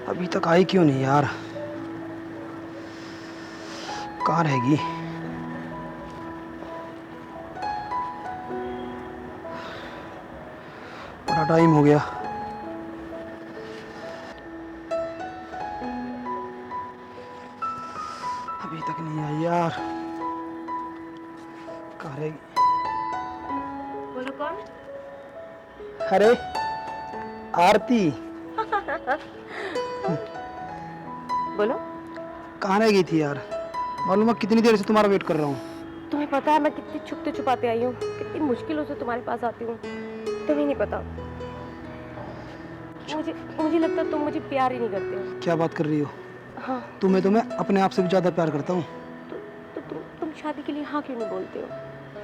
अभी तक आई क्यों नहीं यार? कहाँ रहेगी? बड़ा टाइम हो गया। अभी तक नहीं आई यार। कहाँ रहेगी? बोलो कौन? अरे आरती। बोलो। कहाँ रह गई थी यार? मालूम है कितनी देर से तुम्हारा वेट कर रहा हूँ। तुम्हें पता है मैं कितनी छुपते छुपाते आई हूँ, कितनी मुश्किलों से तुम्हारे पास आती हूँ, तुम्हें नहीं पता। मुझे मुझे लगता है तुम मुझे प्यार ही नहीं करते हो। क्या बात कर रही हो? हाँ। तुम्हें तो मैं अपने आप से भी ज्यादा प्यार करता हूँ। तो तुम शादी के लिए हाँ क्यों नहीं बोलते हो?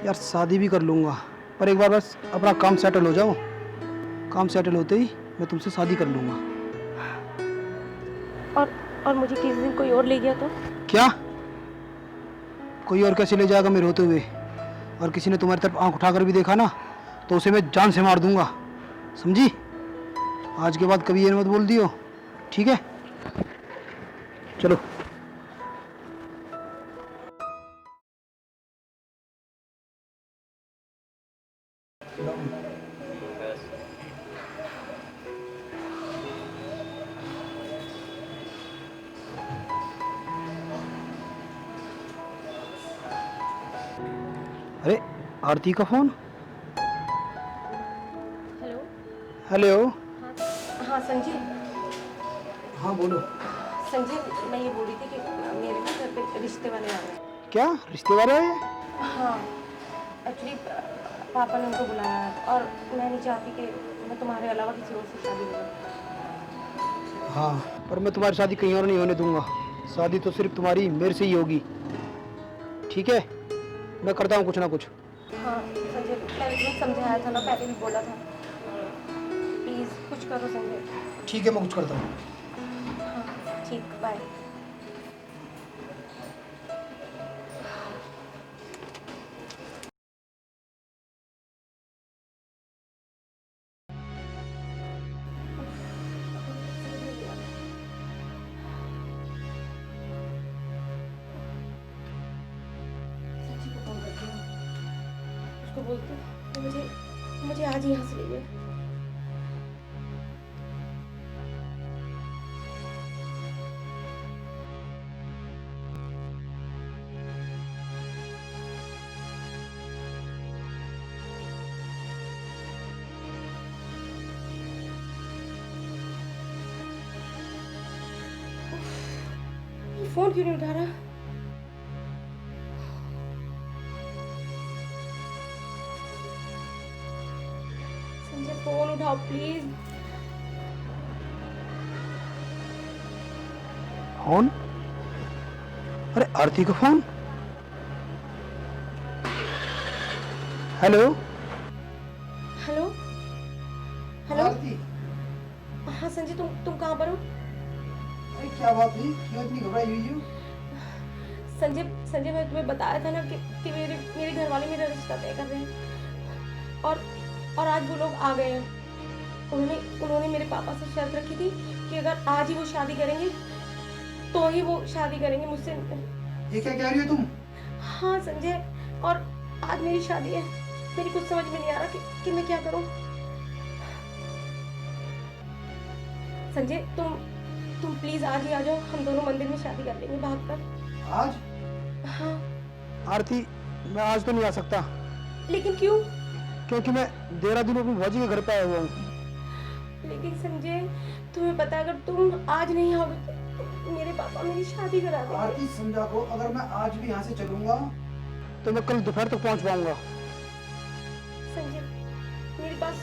यार शादी भी कर लूंगा, पर एक बार बस अपना काम सेटल हो जाओ। काम सेटल होते ही मैं तुमसे शादी कर लूंगा। और मुझे किसी दिन कोई और ले गया तो? क्या? कोई और कैसे ले जाएगा मेरे होते हुए? और किसी ने तुम्हारी तरफ आंख उठाकर भी देखा ना, तो उसे मैं जान से मार दूंगा, समझी? आज के बाद कभी ये मत बोल दियो, ठीक है? चलो। अरे आरती का फोन। हेलो। हेलो। हाँ। हाँ संजय। हाँ बोलो। संजय मैं ये बोल रही थी कि मेरे ना घर पे रिश्ते वाले आ रहे हैं। क्या रिश्ते वाले आए? हाँ एक्चुअली पापा ने उनको बुलाया है और मैं नहीं चाहती कि मैं तुम्हारे अलावा किसी और से शादी करूँ। हाँ, पर मैं तुम्हारी शादी कहीं और नहीं होने दूंगा। शादी तो सिर्फ तुम्हारी मेरे से ही होगी, ठीक है? मैं करता हूँ कुछ ना कुछ। हाँ संजय मैंने तुम्हें समझाया था ना, पहले भी बोला था, प्लीज़ कुछ करो संजय। ठीक है, मैं कुछ करता हूँ। हाँ ठीक, बाय। उसको बोलती हूँ कि मुझे मुझे आज यहाँ से ले जाए। ये फोन क्यों नहीं उठा रहा? संजय फोन उठाओ प्लीज। फोन? अरे आरती का फोन। हेलो। हेलो। हेलो। आरती। हाँ संजय तुम कहाँ पर हो? अरे क्या बात हुई? क्यों इतनी घबराई हुई हो? संजय संजय मैं तुम्हें बताया था ना कि मेरे मेरे घर वाले मेरा रिश्ता तय कर रहे हैं और आज वो लोग आ गए हैं। उन्होंने मेरे पापा से शर्त रखी थी कि अगर आज ही वो शादी करेंगे तो ही वो शादी करेंगे मुझसे। ये क्या कह रही हो तुम? हाँ संजय, और आज मेरी शादी है। मेरी कुछ समझ में नहीं आ रहा कि मैं क्या करूं। संजय तुम प्लीज आज ही आ जाओ, हम दोनों मंदिर में शादी कर लेंगे भागकर। आज? हाँ। आरती, मैं आज तो नहीं आ सकता। लेकिन क्यों? क्योंकि मैं देहरादून अपनी भौजी के घर पे आया हुआ हूँ। लेकिन संजय तुम्हें पता है अगर तुम आज नहीं आओगे तो मेरे पापा मेरी शादी करा देंगे। आरती समझा को, अगर मैं आज भी यहाँ से चलूंगा तो मैं कल दोपहर तक पहुँच पाऊंगा। संजय मेरे पास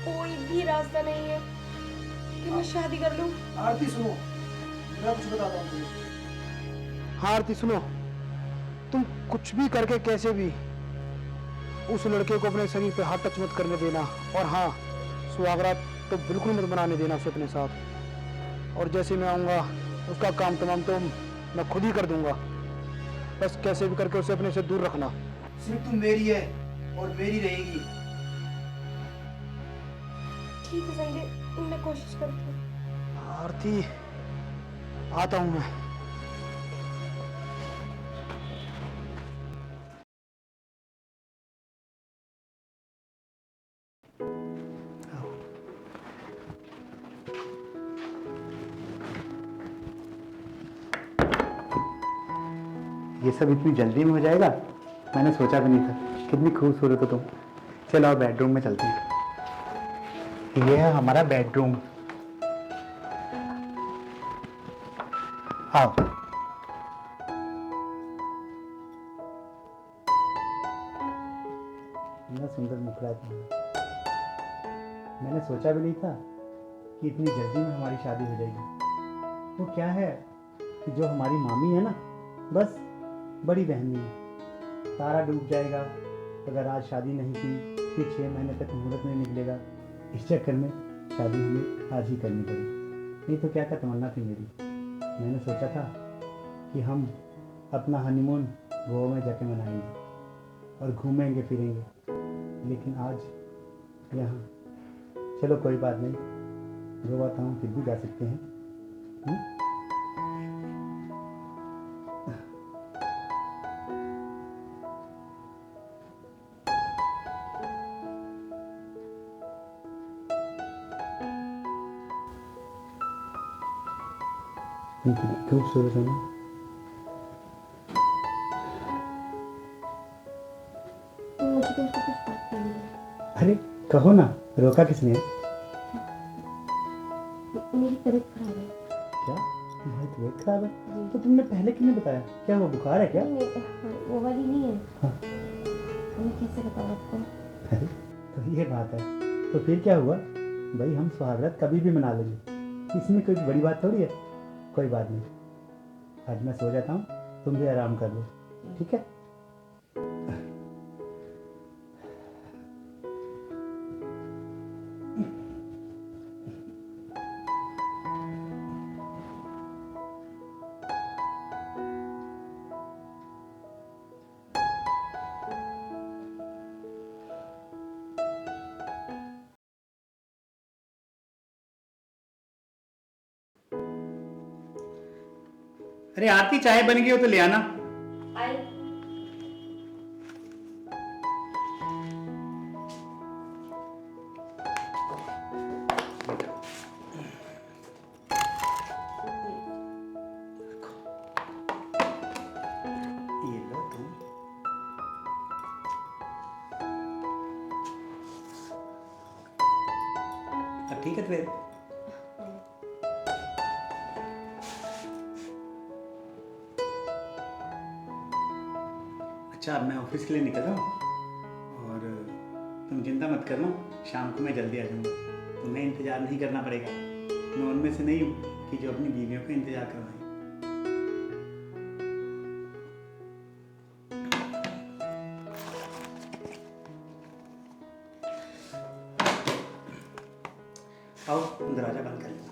कोई भी रास्ता नहीं है कि मैं शादी कर लूं। आरती सुनो, मैं कुछ बताता हूँ तुम्हें। हाँ आरती सुनो, तुम कुछ भी करके कैसे भी उस लड़के को अपने शरीर पे हाथ टच मत करने देना। और हाँ, सुहागरात तो बिल्कुल मत बनाने देना उसे अपने साथ। और जैसे मैं आऊँगा उसका काम तमाम तो मैं खुद ही कर दूंगा। बस कैसे भी करके उसे अपने से दूर रखना। सिर्फ तुम मेरी है और मेरी रहेगी। ठीक है संजय, मैं कोशिश करती हूँ। आरती, आता हूं मैं। ये सब इतनी जल्दी में हो जाएगा, मैंने सोचा भी नहीं था। कितनी खूबसूरत हो तुम। चलो आओ बेडरूम में चलते हैं। ये है हमारा बेडरूम। आओ। इतना सुंदर मुखड़ा है तुम्हारा। मैंने सोचा भी नहीं था कि इतनी जल्दी में हमारी शादी हो जाएगी। वो क्या है कि जो हमारी मामी है ना, बस बड़ी बहन नहीं है। तारा डूब जाएगा अगर आज शादी नहीं की, फिर 6 महीने तक मुहूर्त नहीं निकलेगा। इस चक्कर में शादी हमें आज ही करनी पड़ी। नहीं तो क्या तमन्ना थी मेरी। मैंने सोचा था कि हम अपना हनीमून गोवा में जाके मनाएंगे और घूमेंगे फिरेंगे, लेकिन आज यहाँ। चलो कोई बात नहीं, गोवा तो हम फिर भी जा सकते हैं। खूबसूरत है ना। मुझे तो उसको कुछ पता नहीं है। अरे कहो ना, रोका किसने? मेरी तबीयत खराब है। क्या तुम्हारी तबीयत खराब है? तो तुमने पहले क्यों नहीं बताया? क्या वो बुखार है क्या? नहीं, वो वाली नहीं है। हाँ। मैं कैसे बताऊँ आपको? अरे तो ये बात है, तो फिर क्या हुआ भाई? हम सुहागरात कभी भी मना लेंगे, इसमें कोई बड़ी बात थोड़ी है। कोई बात नहीं, आज मैं सो जाता हूँ, तुम भी आराम कर लो, ठीक है? अरे आरती, चाय बन गई हो तो ले आना। आई। ये लो तुम। अब ठीक है फिर। अच्छा, अब मैं ऑफिस के लिए निकल रहा हूँ और तुम चिंता मत करना, शाम को मैं जल्दी आ जाऊँगा। तुम्हें इंतज़ार नहीं करना पड़ेगा। मैं उनमें से नहीं हूँ कि जो अपनी बीवियों को इंतज़ार करवाएं। आओ, दरवाज़ा बंद कर लेना।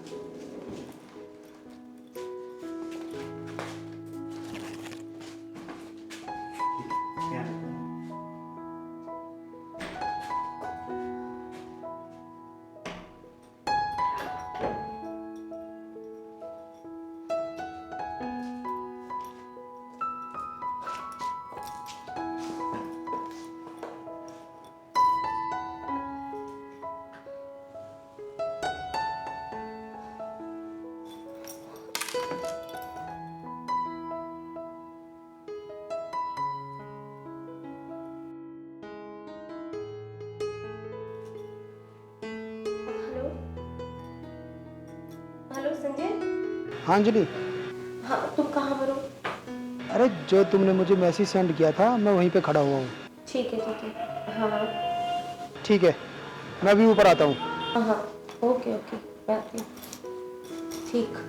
Hello hello Sanjay. हाँ अंजलि। हाँ, तुम कहाँ पर हो? अरे जो तुमने मुझे मैसेज सेंड किया था, मैं वहीं पे खड़ा हुआ हूँ। ठीक है। हाँ ठीक है, मैं अभी ऊपर आता हूँ। हाँ, ओके मैं आती हूँ। ठीक।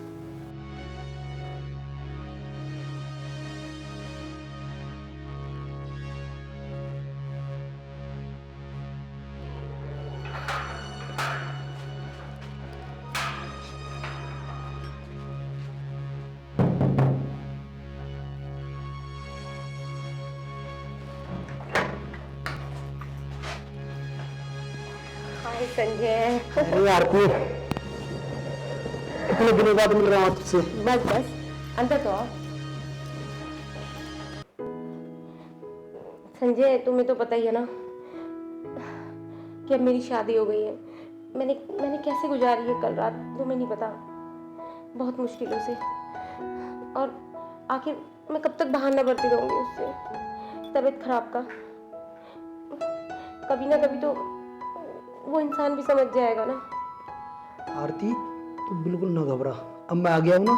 हाय संजय। अरे आरती, इतने दिनों बाद मिल रहा हूँ आपसे। बस बस अंदर तो आओ। संजय तुम्हें तो पता ही है ना कि अब मेरी शादी हो गई है। मैंने मैंने कैसे गुजारी है कल रात, तुम्हें नहीं पता, बहुत मुश्किलों से। और आखिर मैं कब तक बहाना करती रहूंगी उससे तबीयत खराब का। कभी ना कभी तो वो इंसान भी समझ जाएगा ना। आरती तू बिल्कुल ना घबरा, अब मैं आ गया हूँ ना,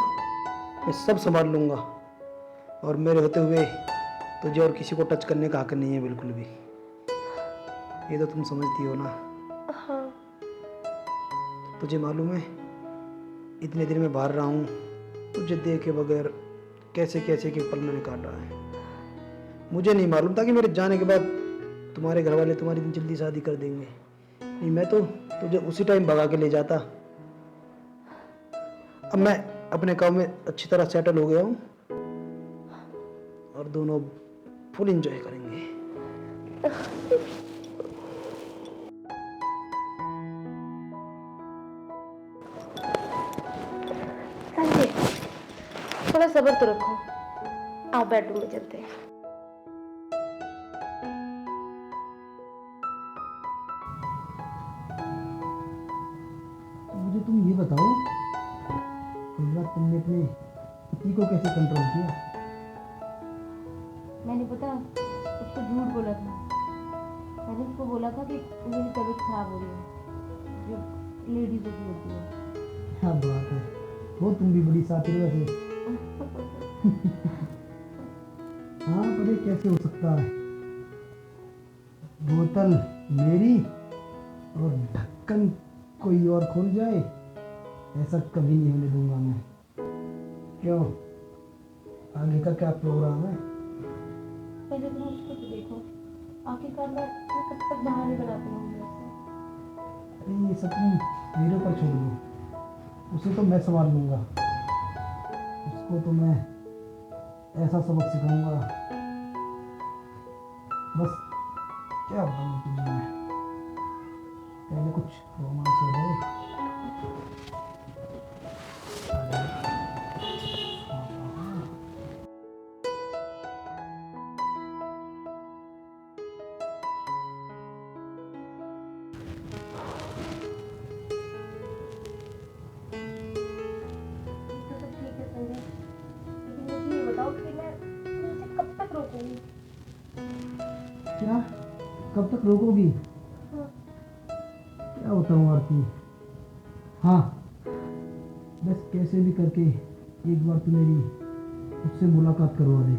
मैं सब संभाल लूंगा। और मेरे होते हुए तुझे और किसी को टच करने का हक नहीं है बिल्कुल भी, ये तो तुम समझती हो ना। हाँ तुझे मालूम है इतने दिन में बाहर रहा हूँ, तुझे देखे बगैर कैसे कैसे के पल मैंने काटा है। मुझे नहीं मालूम था कि मेरे जाने के बाद तुम्हारे घर वाले तुम्हारी इतनी जल्दी शादी कर देंगे। नहीं मैं तो तुझे उसी टाइम भगा के ले जाता। अब मैं अपने काम में अच्छी तरह सेटल हो गया हूँ और दोनों फुल एंजॉय करेंगे। संजय थोड़ा सब्र तो रखो, आओ बेडरूम में चलते हैं। मुझे तुम ये बताओ, कल रात तुमने अपने पति को कैसे कंट्रोल किया? मैंने पता उसको झूठ बोला था। मैंने उसको बोला था कि मेरी तबीयत खराब हो रही है, जो लेडीज़ों की होती है। क्या बात है, हो तुम भी बड़ी सातिर वैसे। हाँ पर ये कैसे हो सकता है? बोतल मेरी और ढक्कन कोई और खोल जाए, ऐसा कभी नहीं होने दूंगा मैं। क्यों, आगे का क्या प्रोग्राम है? पहले तुम उसको तो देखो, आखिरकार मैं कब तक बहाने बनाती रहूंगी उससे। अरे ये सब तुम मेरे ऊपर छोड़ दो, उसे तो मैं संभाल लूंगा। उसको तो मैं ऐसा सबक सिखाऊंगा, बस क्या बताऊं तुझे मैं। पहले कुछ रोमांस हो जाए। तो सब ठीक है संजय, लेकिन मुझे ये बताओ कि मैं उसे कब तक रोकूंगी? क्या, कब तक रोकोगी? हाँ। क्या होता हूँ आरती? हाँ बस कैसे भी करके एक बार तू मेरी उससे मुलाकात करवा दे।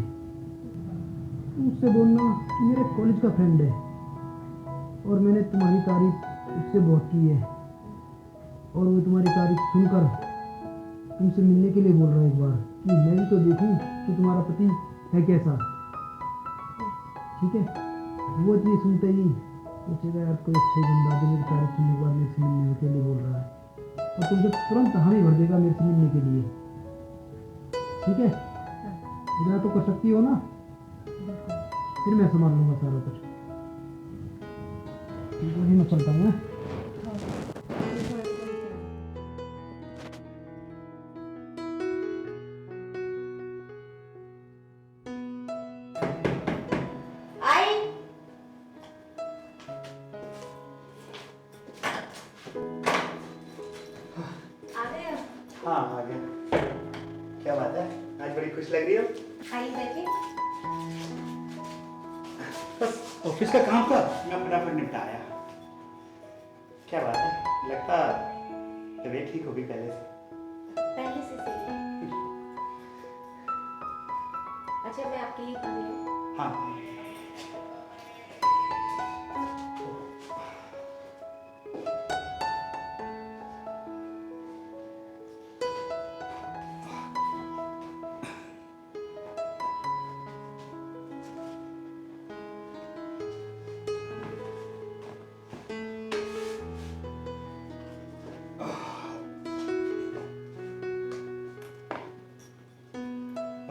तू उससे बोलना कि मेरे कॉलेज का फ्रेंड है और मैंने तुम्हारी तारीफ उससे बहुत की है, और वो तुम्हारी तारीफ सुनकर तुमसे मिलने के लिए बोल रहा है एक बार, कि मैं भी तो देखूं कि तुम्हारा पति है कैसा। ठीक है, वो चीज़ सुनते ही सोचेगा यार कोई अच्छा ही बंदा जो मेरी तारीफ सुनने के बाद मेरे से मिलने के लिए बोल रहा है, और तुमसे तुरंत हामी भर देगा मेरे से मिलने के लिए। ठीक है, इतना तो कर सकती हो ना? फिर मैं संभाल लूंगा सारा कुछ। ठीक है, मैं चलता हूँ। हाँ आ गया। क्या बात है, आज बड़ी खुश लग रही हो। आइए बैठिए। बस ऑफिस का काम था, मैं फटाफट निपटाया। क्या बात है, लगता तबीयत ठीक होगी पहले से। पहले से सही है। अच्छा मैं आपके लिए पानी लाऊं? हाँ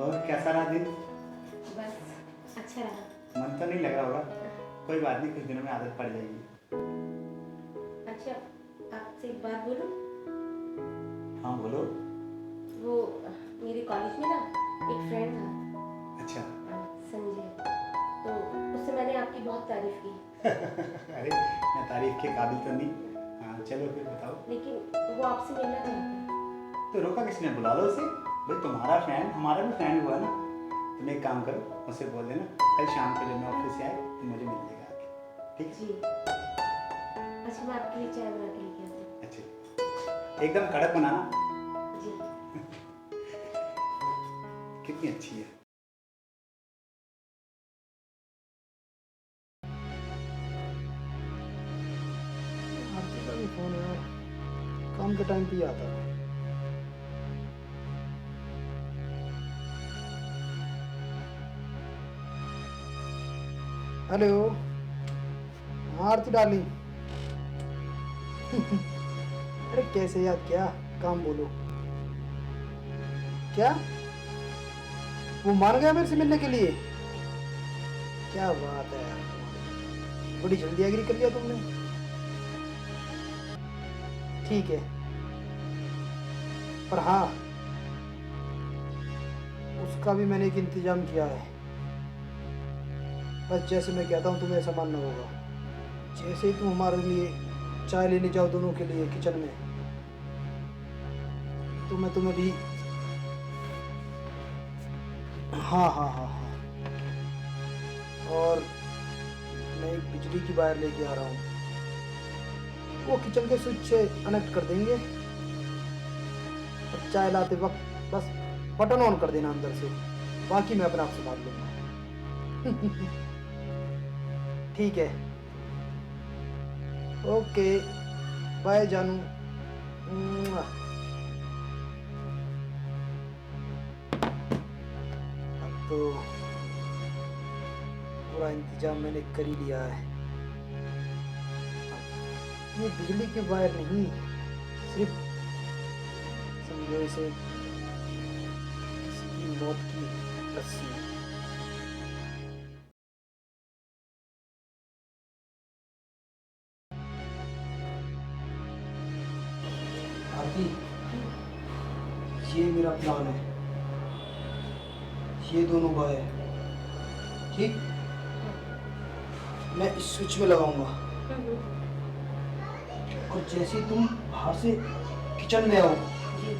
और कैसा रहा दिन? बस अच्छा रहा। मन तो नहीं लग रहा होगा? कोई बात नहीं, कुछ दिनों में आदत पड़ जाएगी। अच्छा आपसे एक बात बोलूं? हाँ बोलो। वो मेरे कॉलेज में ना एक फ्रेंड था, अच्छा। संजय, तो उससे मैंने आपकी बहुत तारीफ की। अरे मैं तारीफ के काबिल तो नहीं। हाँ चलो फिर बताओ। लेकिन वो आपसे मिलना चाहता है। तो रोका किसने, बुला लो उसे। भाई तुम्हारा फ्रेंड हमारा भी फ्रेंड हुआ ना। तुम एक काम करो, उसे बोल देना कल शाम को जब मैं ऑफिस से आए तो मुझे मिल लेगा आके, ठीक है? जी। अच्छा, मैं आपके लिए चाय बना के लेके आती हूँ। अच्छा, एकदम कड़क बनाना। जी। कितनी अच्छी है। आरती का भी फोन है, काम के टाइम पे ही आता है। हेलो, हाँ आरती डार्लिंग। अरे कैसे याद किया, काम बोलो। क्या वो मान गया मेरे से मिलने के लिए? क्या बात है यार, बड़ी जल्दी एग्री कर लिया तुमने। ठीक है, पर हाँ उसका भी मैंने एक इंतजाम किया है। बस जैसे मैं कहता हूँ तुम्हें ऐसा मानना होगा। जैसे ही तुम हमारे लिए चाय लेने जाओ दोनों के लिए किचन में, तो मैं तुम्हें भी हाँ हाँ हाँ हाँ, और मैं एक बिजली की वायर लेके आ रहा हूँ, वो किचन के स्विच से कनेक्ट कर देंगे और चाय लाते वक्त बस बटन ऑन कर देना अंदर से, बाकी मैं अपने आप संभाल लूँगा। ठीक है, ओके, बाय जानू। अब तो पूरा इंतजाम मैंने कर ही लिया है। ये बिजली की वायर नहीं, सिर्फ समझो इसे किसी की मौत की रस्सी। आरती, ये मेरा प्लान है, ये दोनों वायर, ठीक, मैं इस स्विच में लगाऊंगा और जैसे ही तुम बाहर से किचन में आओ, जी।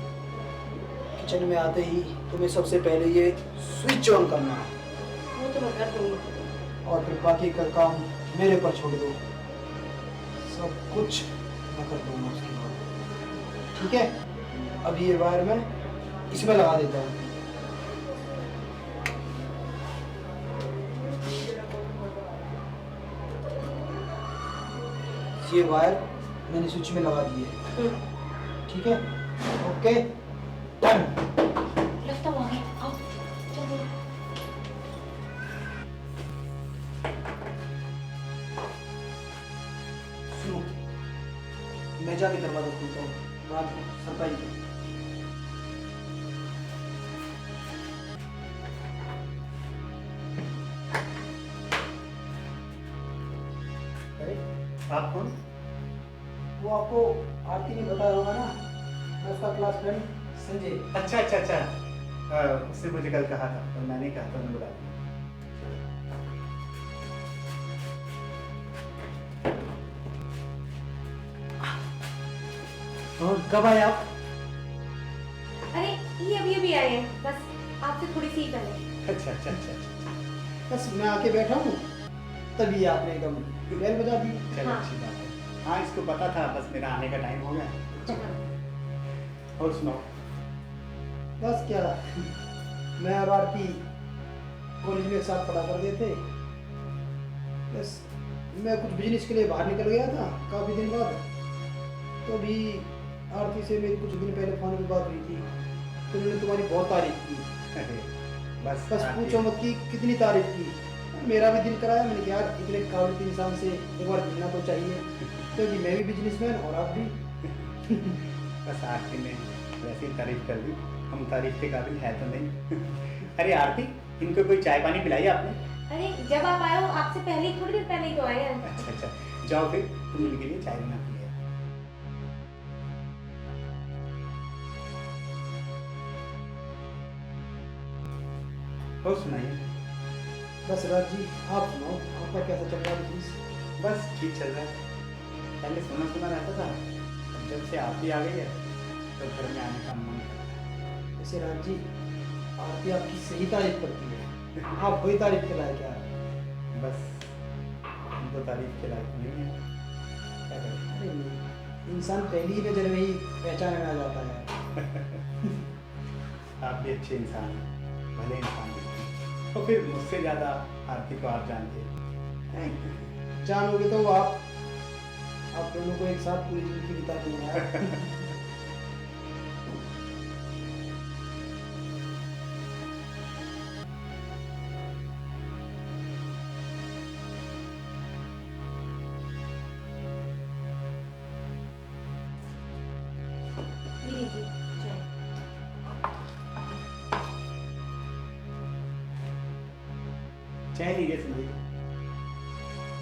किचन में आते ही तुम्हें सबसे पहले ये स्विच ऑन करना है वो तो मैं कर दूँगी। और फिर बाकी का काम मेरे पर छोड़ दो, सब कुछ मैं कर दूंगा उसके बाद, ठीक है? अब ये वायर मैं इसमें लगा देता हूँ। ये वायर मैंने स्विच में लगा दी है, ठीक है? Okay, done. लगता हुआ है, आओ चलो। सुनो, मैं जाके दरवाजा खोलता हूँ, रात को सरप्राइज दो। अरे आप कौन? वो आपको आरती ने बताया होगा ना, मैं उसका क्लास फ्रेंड संजय। अच्छा अच्छा अच्छा, उसने मुझे कल कहा था और मैंने कहा था उन्हें बुला दिया। और कब आए आप? अरे ये अभी आए हैं, बस आपसे थोड़ी सी ही पहले। अच्छा अच्छा अच्छा अच्छा, बस मैं आके बैठा हूँ, तभी आपने एकदम बेल बजा दी। चलो हाँ। अच्छी बात है। हाँ इसको पता था, बस मेरा आने का टाइम हो गया। और सुनाओ। बस क्या, मैं और आरती कॉलेज में एक साथ पढ़ा करते थे। बस मैं कुछ बिजनेस के लिए बाहर निकल गया था काफ़ी दिन बाद, तो भी आरती से मेरी कुछ दिन पहले फोन पे बात हुई थी, तो उन्होंने तुम्हारी बहुत तारीफ की। अरे बस बस पूछो मत कि कितनी तारीफ की। मेरा भी दिल कराया, मैंने कहा यार इतने काबिल इंसान से एक बार मिलना तो चाहिए, क्योंकि मैं भी बिजनेसमैन और आप भी। बस आरती ने वैसे ही तारीफ कर दी, हम तारीफ के काबिल है तो नहीं। अरे आरती, इनको कोई चाय पानी पिलाई आपने? अरे जब आप आए हो आपसे पहले ही, थोड़ी देर पहले ही तो आए हैं। अच्छा अच्छा, जाओ फिर तुम इनके लिए चाय बना के ले आओ। और सुनाइए। बस राज जी आप सुनाओ, आपका कैसा चल रहा है बिजनेस? बस ठीक चल रहा है। पहले सुना सुना रहता था, अब जब से आप ही आ गई है तो घर में आने का मन करता है। वैसे राज जी आरती आपकी सही तारीफ करती है, आप वही तारीफ के लायक यार। बस हम तो तारीफ के लायक नहीं है, क्या करें। अरे नहीं, इंसान पहली ही नजर में ही पहचान में आ जाता है। आप भी अच्छे इंसान हैं, भले इंसान हैं। तो फिर मुझसे ज़्यादा आरती को आप जानते हैं। जानोगे तो आप दोनों को एक साथ पूरी जिंदगी बिता दूंगा यार। दीदी जी चाय। चाय लीजिए संजय।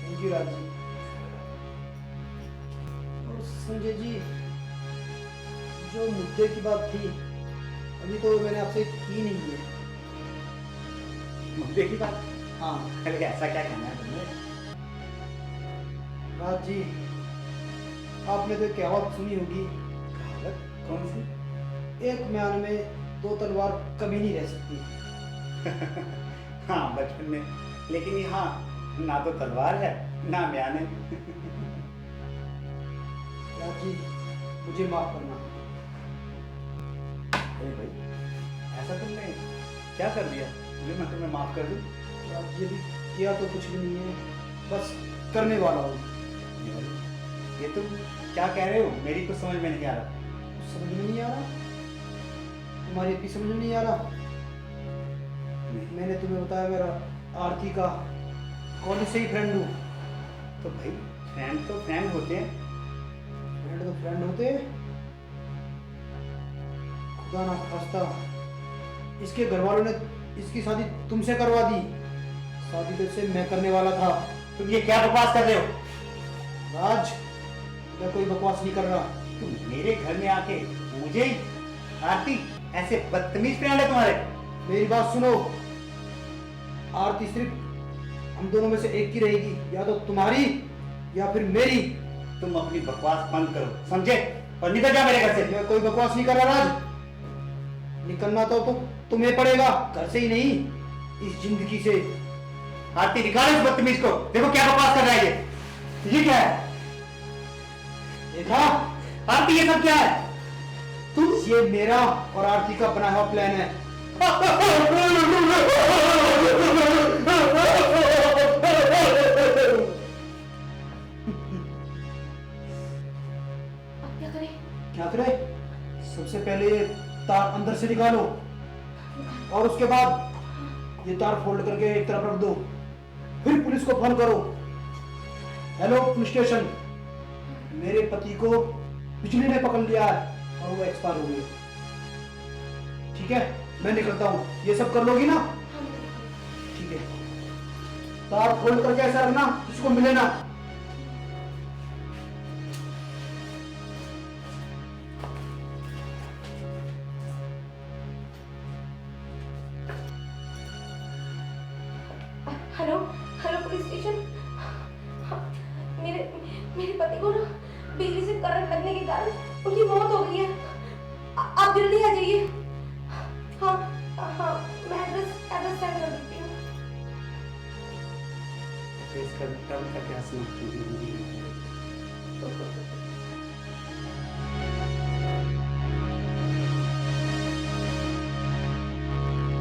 Thank you Raj ji. और संजय जी जो मुद्दे की बात थी अभी तो मैंने आपसे की नहीं है। मुद्दे की बात? हाँ अरे ऐसा क्या कहना है तुमने? राज जी आपने तो एक कहावत सुनी होगी, कहावत? कौन सी? एक म्यान में दो तलवार कभी नहीं रह सकती। हाँ बचपन में, लेकिन यहाँ ना तो तलवार है ना म्यान है। राज जी मुझे माफ करना। अरे भाई ऐसा तुमने क्या कर दिया जो मैं तुम्हें माफ कर दूं? राज जी अभी किया तो कुछ भी नहीं है, बस करने वाला हूँ। ये तुम क्या कह रहे हो? मेरी कुछ समझ में नहीं आ रहा। कुछ समझ में नहीं आ रहा? तुम्हारी भी समझ में नहीं आ रहा? मैंने तुम्हें बताया मेरा आरती का कॉलेज से ही फ्रेंड हूँ। तो भाई फ्रेंड तो फ्रेंड होते हैं। फ्रेंड तो फ्रेंड होते हैं। खुदा ना खास्ता इसके घर वालों ने इसकी शादी तुमसे करवा दी। शादी तो इससे मैं करने वाला था। तुम ये क्या बकवास कर रहे हो? राज मैं कोई बकवास नहीं कर रहा। तुम मेरे घर में आके मुझे ही आरती ऐसे बदतमीज फ्रेंड है तुम्हारे? मेरी बात सुनो, आरती सिर्फ हम दोनों में से एक की रहेगी, या तो तुम्हारी या फिर मेरी। तुम अपनी बकवास बंद करो समझे, और निकल जा मेरे घर से। मैं कोई बकवास नहीं कर रहा राज। निकलना तो तुम्हें पड़ेगा, घर से ही नहीं इस जिंदगी से। आरती निकालो इस बदतमीज को। देखो क्या बकवास कर रहा है ये क्या है? देखा आरती ये सब क्या है? तुम, ये मेरा और आरती का बनाया हुआ प्लान है। अब क्या करें? क्या करे? सबसे पहले ये तार अंदर से निकालो और उसके बाद ये तार फोल्ड करके एक तरफ रख दो। फिर पुलिस को फोन करो। हेलो पुलिस स्टेशन, मेरे पति को बिजली ने पकड़ लिया है और वो एक्सपायर हो गए। ठीक है मैं निकलता हूँ, ये सब कर लोगी ना? ठीक है, तार फोल्ड करके ऐसा रखना किसी को मिले ना। Hello hello police station. मेरे मेरे पति को ना बिजली से करंट लगने के कारण उनकी मौत हो गई है। आप जल्दी आ जाइए। हाँ हाँ मैं एड्रेस सेंड कर देती हूँ। इसका क्या क्या